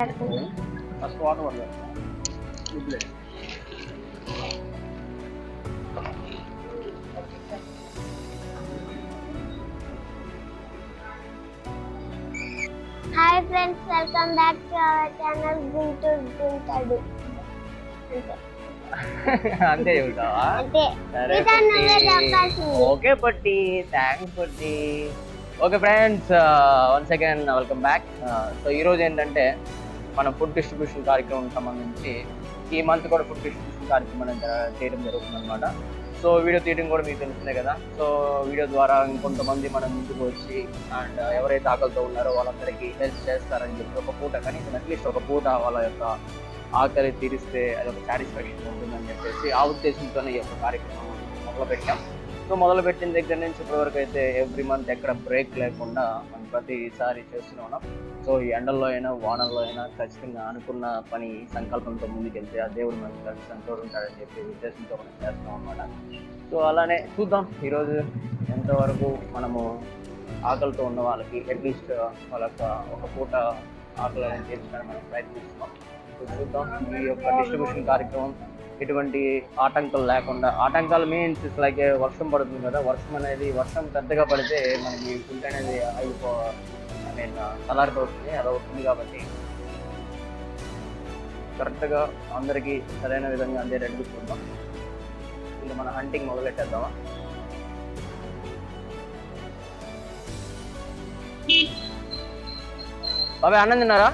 First water పడదు. Hi friends, welcome back to our channel Guntur గుంటడు. అంతే చెబుతావా? Okay Patti, thanks Patti. Okay friends, once again welcome back. So ఈరోజు ఏంటంటే మనం ఫుడ్ డిస్ట్రిబ్యూషన్ కార్యక్రమం సంబంధించి ఈ మంత్ కూడా ఫుడ్ డిస్ట్రిబ్యూషన్ కార్యక్రమం చేయడం జరుగుతుంది అనమాట. సో వీడియో తీయడం కూడా మీకు తెలిసిందే కదా. సో వీడియో ద్వారా ఇంకొంతమంది మనం ముందుకు వచ్చి అండ్ ఎవరైతే ఆకలితో ఉన్నారో వాళ్ళందరికీ హెల్ప్ చేస్తారని చెప్పి ఒక పూట కనీసం అట్లీస్ట్ ఒక పూట వాళ్ళ యొక్క ఆకలి తీరిస్తే అదొక సాటిస్ఫాక్షన్ ఉంటుందని చెప్పేసి ఆ ఉద్దేశంతోనే ఈ యొక్క కార్యక్రమం మొదలుపెట్టాం. సో మొదలుపెట్టిన దగ్గర నుంచి ఇప్పటివరకు అయితే ఎవ్రీ మంత్ ఎక్కడ బ్రేక్ లేకుండా మనం ప్రతిసారి చేస్తూనే ఉన్నాం. సో ఈ ఎండల్లో అయినా వానల్లో అయినా ఖచ్చితంగా అనుకున్న పని సంకల్పంతో ముందుకెళ్తే ఆ దేవుడు మనకి ఖచ్చితంగా తోడుంటాడని చెప్పి ఉద్దేశంతో మనం చేస్తాం అన్నమాట. సో అలానే చూద్దాం ఈరోజు ఎంతవరకు మనము ఆకలితో ఉన్న వాళ్ళకి అట్లీస్ట్ వాళ్ళ ఒక పూట ఆకలి అనేది తీర్చడానికి మనం ప్రయత్నిస్తున్నాం. సో చూద్దాం ఈ యొక్క డిస్ట్రిబ్యూషన్ కార్యక్రమం ఎటువంటి ఆటంకాలు లేకుండా. ఆటంకాలు మీన్స్ లైక్ వర్షం పడుతుంది కదా, వర్షం పెద్దగా పడితే మనకి ఫుడ్ అనేది చల్లారిపోతుంది, అది అవుతుంది. కాబట్టి కరెక్ట్గా అందరికీ సరైన విధంగా అందేటట్టు చూద్దాం. ఇంకా మన హంటింగ్ మొదలెట్టేద్దామా? బాబాయ్ అన్నం తిన్నారా?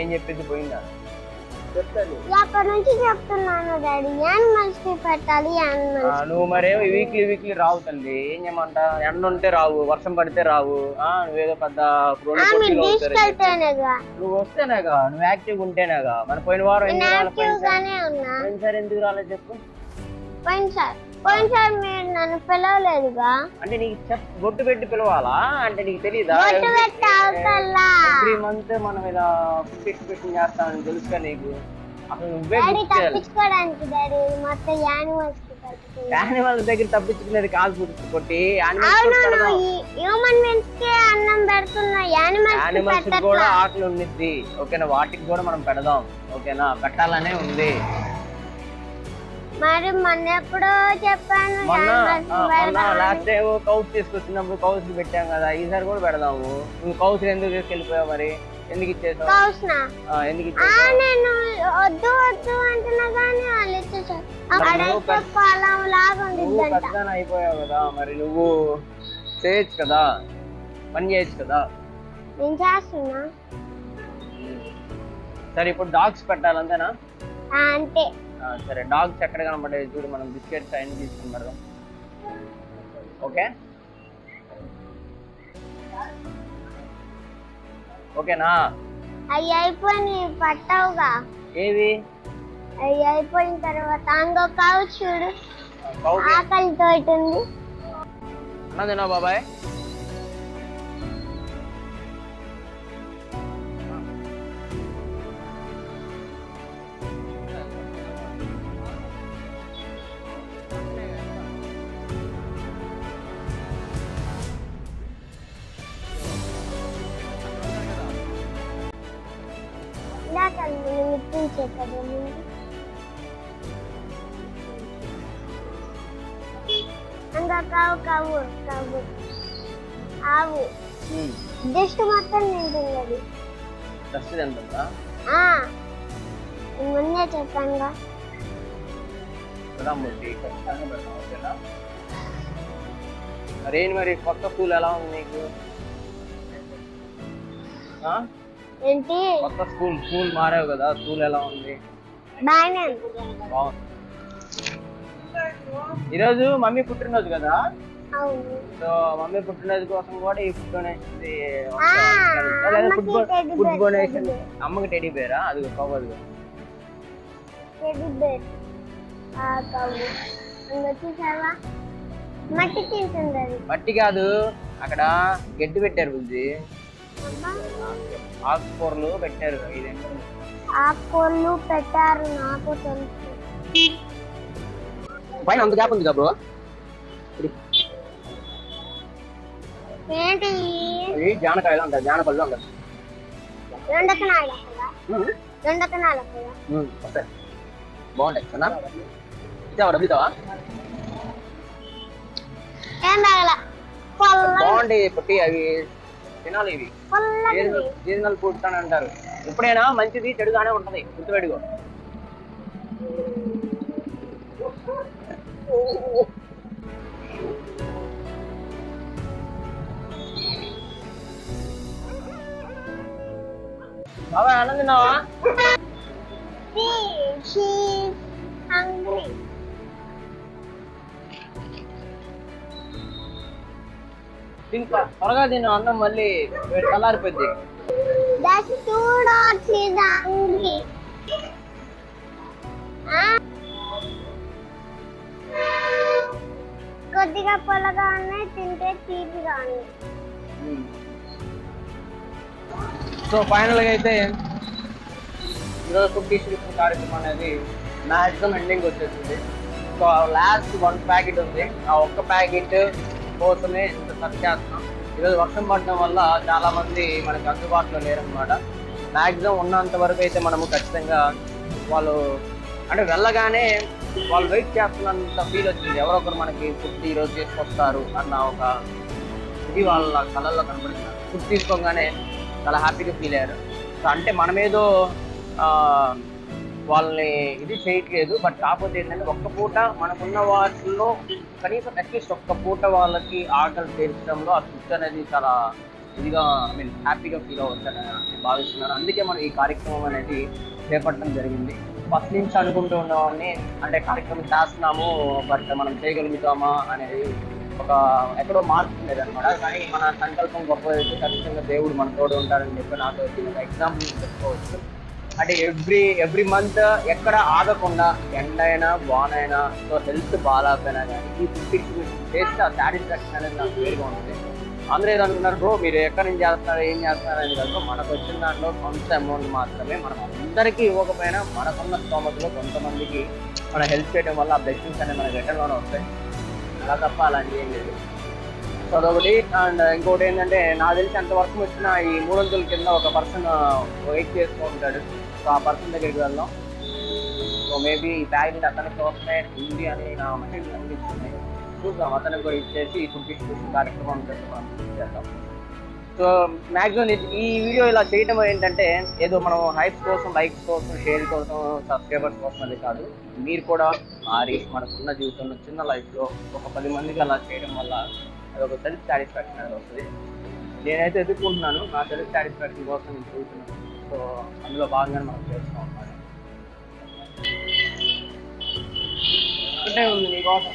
ఏం చెప్పింది పోయిందా? అప్పటి నుంచి చెప్తున్నాను డాడీ, యానిమల్స్ కి పెట్టాలి. నువ్వు మరేమో వీక్లీ రావు తల్లి. ఏం చేయమంటా, ఎండ ఉంటే రావు, వర్షం పడితే రావు. నువ్వేదో పెద్ద నువ్వు వస్తేనేగా, నువ్వు యాక్టివ్ ఉంటేనేగా. మన పోయిన వారం పోయినసారి ఎందుకు రాలేదు చెప్పు? పోయినసారి మీరు నన్ను పిలవలేదుగా. అంటే నీకు బొట్టు పెట్టి పిలవాలా? అంటే నీకు తెలీదా? 3 months మనం ఇలా ఫుడ్ ఎక్స్పెక్షన్ చేస్తామని తెలుసుగా నీకు. అసలు నువ్వే యానిమల్స్ దగ్గర తప్పించుకునేది కాదు పుట్టి. యానిమల్స్ కూడా ఆకలి ఉండిద్ది, ఓకేనా? వాటికి కూడా మనం పెడదాం, ఓకేనా? పెట్టాలనే ఉంది. మరి మొన్న ఎప్పుడో చెప్పాను. లాస్ట్ టైం కౌస్ తీసుకొచ్చినప్పుడు కౌస్ పెట్టాం కదా, ఈసారి కూడా పెడదాము. నువ్వు కౌస్ ఎందుకు తీసుకెళ్ళిపోయావు? మరి ఎందుకు ఇచ్చేసావు? ఎందుకు ఇచ్చేసావు? నేను వద్దు వద్దు అంటున్నా కానీ వాళ్ళు ఇచ్చేసారు. అయిపోయావు కదా, మరి నువ్వు చేయొచ్చు కదా, పని చేయొచ్చు కదా. నేను చేస్తున్నా. సరే ఇప్పుడు డాగ్స్ పెట్టాలంతేనా? అంతే. సరే డాగ్స్ ఎక్కడ కనబడేది చూడు, మనం బిస్కెట్స్ అయిన తీసుకుని పెడదాం. ఓకే ఓకేనా? అవి అయిపోయి పట్టావుగా. ఏవి అవి అయిపోయిన తర్వాత అంగో కావు చూడు, ఆకలితో ఉంది. అన్నదేనా బాబాయ్? చెప్పదు ఇంకా కావు ఆవు జస్ట్ మొత్తం తింటున్నది ఫస్ట్ ఎంత ముందే చెప్పానుగా మరేంటి మరి కొత్త స్కూల్ ఎలా ఉంది నీకు? ఏంటి కొత్త స్కూల్ మారావు కదా, స్కూల్ ఎలా ఉంది? బాగానే బాగుంది. ఈరోజు మమ్మీ పుట్టినరోజు కదా, అవును. సో మమ్మీ పుట్టినరోజు కోసం కూడా ఈ ఫుడ్ డొనేషన్ అమ్మకి ఫుడ్ డొనేషన్. అమ్మకి టెడీ బేరా? అది కవ్వదు. టెడ్డీ బేర్ కావు చూసావా మట్టి తింటుంది అది. మట్టి కాదు, అక్కడ గడ్డి పెట్టారు బుజ్జి, ఆకుకూరలు పెట్టారు. ఆకుకూరలు పెట్టారు నాకు తెలుసు. పైన అంత గ్యాప్ ఉంది కదా బ్రో. ఏంటి జానకాయలు ఉంటాయి, జానపళ్ళు ఉంటాయి. దొండకనాలు బాగుంటాయి కదా. ఇచ్చావా? డబ్బులు ఇచ్చావా? ఏం తాగల బాగుంటాయి పుట్టి, అవి తినాలి. ఇవి సీజనల్ ఫుడ్స్ అని అంటారు. ఎప్పుడైనా మంచిది చెడుగానే ఉంటది, గుర్తుపెట్టుకో. బాబా అన్నం తిన్నావా? ఇంకా త్వరగా తిన్న అన్నం మళ్ళీ చల్లారిపోద్ది. కొద్దిగా పొలగా ఉన్నాయి, తింటే తీపిగా ఉన్నాయి. సో ఫైనల్గా అయితే ఈరోజు ఫుడ్ డిస్ట్రిబ్యూషన్ కార్యక్రమం అనేది మ్యాక్సిమం ఎండింగ్ వచ్చేసింది. సో లాస్ట్ 1 ప్యాకెట్ ఉంది, ఆ ఒక్క ప్యాకెట్ కోసమే ఇంత ఖర్చు చేస్తున్నాం. ఈరోజు వర్షం పడడం వల్ల చాలా మంది మనకి అందుబాటులో లేరనమాట. మ్యాక్సిమం ఉన్నంత వరకు అయితే మనము ఖచ్చితంగా వాళ్ళు అంటే వెళ్ళగానే వాళ్ళు వెయిట్ చేస్తున్నంత ఫీల్ వచ్చింది. ఎవరో ఒకరు మనకి ఫుడ్ ఈరోజు తీసుకొస్తారు అన్న ఒక ఇది వాళ్ళ కళల్లో కనబడుతున్నారు. ఫుడ్ తీసుకోగానే చాలా హ్యాపీగా ఫీల్ అయ్యారు. సో అంటే మనమేదో వాళ్ళని ఇది చేయట్లేదు, బట్ కాకపోతే ఏంటంటే ఒక్క పూట మనకున్న వాటిల్లో కనీసం అట్లీస్ట్ ఒక్క పూట వాళ్ళకి ఆకలి తీర్చడంలో ఆ ఫుడ్ అనేది చాలా ఇదిగా హ్యాపీగా ఫీల్ అవుతారని భావిస్తున్నాను. అందుకే మనం ఈ కార్యక్రమం అనేది చేపట్టడం జరిగింది. ఫస్ట్ నుంచి అనుకుంటూ ఉన్నవాడిని అంటే కార్యక్రమం చేస్తున్నాము, బట్ మనం చేయగలుగుతామా అనేది ఒక ఎక్కడో మార్చుకునేది అనమాట. కానీ మన సంకల్పం గొప్పదైతే ఖచ్చితంగా దేవుడు మన తోడు ఉంటారని చెప్పి నాకు ఎగ్జాంపుల్ చెప్పుకోవచ్చు. అంటే ఎవ్రీ మంత్ ఎక్కడ ఆగకుండా ఎండైనా వానైనా సో హెల్త్ బాగాలేకపోయినా కానీ ఈ ఫుడ్ డిస్ట్రిబ్యూషన్ చేస్తే ఆ సాటిస్ఫాక్షన్ అనేది నాకు వేరుగా ఉంటుంది. అందరూ ఏదో అనుకున్నారు బ్రో మీరు ఎక్కడి నుంచి చేస్తున్నారు ఏం చేస్తున్నారు అని కాదు, మనకు వచ్చిన దాంట్లో కొంత అమౌంట్ మాత్రమే మనం అందరికీ ఇవ్వకపోయినా మనకున్న స్తోమతలో కొంతమందికి మనం హెల్ప్ చేయడం వల్ల ఆ బ్లెస్సింగ్స్ అనేది మనకి రిటర్న్లోనే వస్తాయి. అలా తప్ప అలాంటి ఏం లేదు. సో అదొకటి. అండ్ ఇంకోటి ఏంటంటే నాకు తెలిసి ఎంత వర్క్ వచ్చినా ఈ 300 కింద ఒక పర్సన్ వెయిట్ చేస్తూ ఉంటాడు. సో ఆ పర్సన్ దగ్గరికి వెళ్దాం. సో మేబీ ఈ ప్యాకెట్ అతనికి వస్తున్నాయి ఉంది అని నా మెసేజ్ అనిపిస్తుంది. చూద్దాం, అతనికి కూడా ఇచ్చేసి ఫుడ్ డిస్ట్రిబ్యూషన్ కార్యక్రమం చేద్దాం. సో మ్యాక్సిమం ఈ వీడియో ఇలా చేయడం ఏంటంటే ఏదో మనం హైప్స్ కోసం, లైక్స్ కోసం, షేర్ కోసం, సబ్స్క్రైబర్స్ కోసం అది కాదు. మీరు కూడా మారి మనకున్న జీవితంలో చిన్న లైఫ్లో ఒక 10 మందికి అలా చేయడం వల్ల అది ఒక సెల్ఫ్ సాటిస్ఫాక్షన్ అనేది వస్తుంది. నేనైతే ఎదుర్కొంటున్నాను, నా సెల్ఫ్ సాటిస్ఫాక్షన్ కోసం నేను చూస్తున్నాను. సో అందులో భాగంగానే మనం చేస్తూ ఉన్నాను. అంటే ఉంది నీకోసం.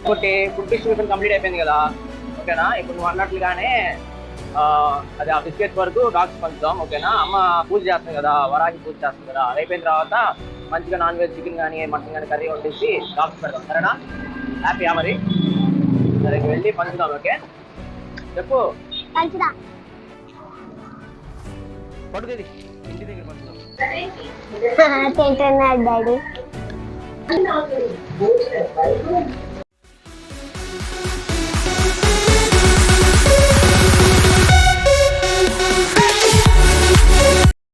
ఒకటి ఫుడ్ డిస్ట్రిబ్యూషన్ కంప్లీట్ అయిపోయింది కదా, ఓకేనా. ఇప్పుడు నువ్వు అన్నట్లుగానే అది ఆ బిస్కెట్స్ వరకు డాగ్స్ పంచుదాం, ఓకేనా. అమ్మ పూజ చేస్తుంది కదా, వరాకి పూజ చేస్తుంది కదా, అది అయిపోయిన తర్వాత మంచిగా నాన్ వెజ్ చికెన్ కానీ మటన్ కానీ కర్రీ వండేసి డాగ్స్ పెడదాం, సరేనా. హ్యాపీయా మరి? సరే వెళ్ళి పంచుదాం, ఓకే. చెప్పు. పంచుదా పడుతుంది ఇంటి దగ్గర పంచుదాం. తింటున్నాడు డాడీ.